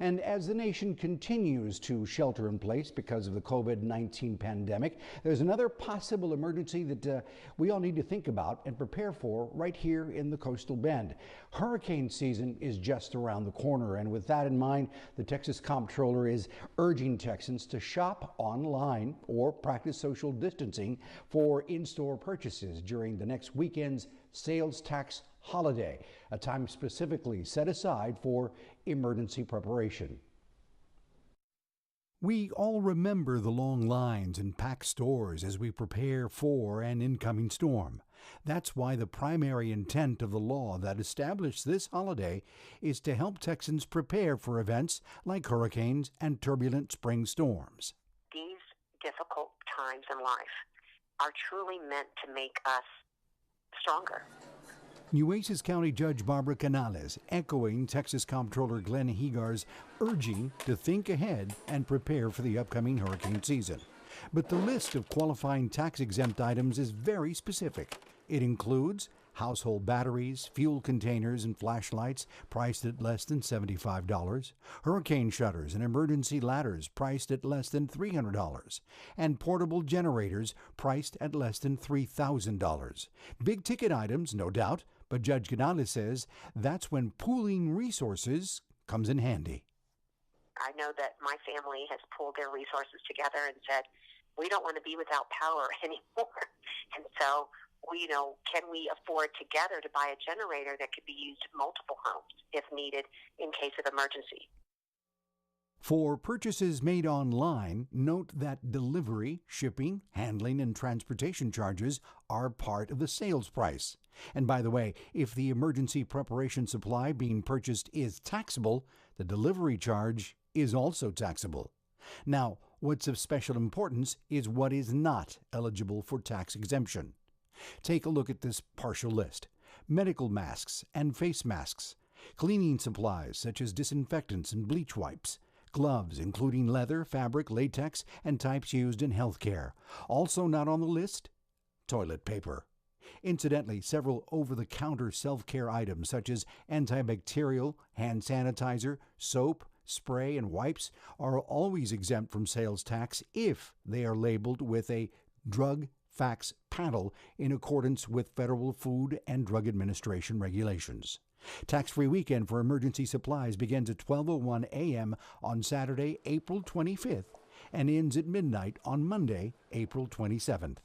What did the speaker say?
And as the nation continues to shelter in place because of the COVID-19 pandemic, there's another possible emergency that we all need to think about and prepare for right here in the coastal bend. Hurricane season is just around the corner, and with that in mind, the Texas Comptroller is urging Texans to shop online or practice social distancing for in-store purchases during the next weekend's sales tax holiday, a time specifically set aside for emergency preparation. We all remember the long lines in packed stores as we prepare for an incoming storm. That's why the primary intent of the law that established this holiday is to help Texans prepare for events like hurricanes and turbulent spring storms. These difficult times in life are truly meant to make us stronger. Nueces County Judge Barbara Canales echoing Texas Comptroller Glenn Hegar's urging to think ahead and prepare for the upcoming hurricane season. But the list of qualifying tax-exempt items is very specific. It includes household batteries, fuel containers, and flashlights priced at less than $75, hurricane shutters and emergency ladders priced at less than $300, and portable generators priced at less than $3,000. Big ticket items, no doubt, but Judge Canales says that's when pooling resources comes in handy. I know that my family has pulled their resources together and said, we don't want to be without power anymore. And so, can we afford together to buy a generator that could be used in multiple homes if needed in case of emergency? For purchases made online, note that delivery, shipping, handling, and transportation charges are part of the sales price. And by the way, if the emergency preparation supply being purchased is taxable, the delivery charge is also taxable. Now, what's of special importance is what is not eligible for tax exemption. Take a look at this partial list. Medical masks and face masks, cleaning supplies such as disinfectants and bleach wipes, gloves including leather, fabric, latex, and types used in healthcare. Also not on the list, toilet paper. Incidentally, several over-the-counter self-care items such as antibacterial, hand sanitizer, soap, spray, and wipes are always exempt from sales tax if they are labeled with a drug fax panel in accordance with Federal Food and Drug Administration regulations. Tax-free weekend for emergency supplies begins at 12:01 a.m. on Saturday, April 25th, and ends at midnight on Monday, April 27th.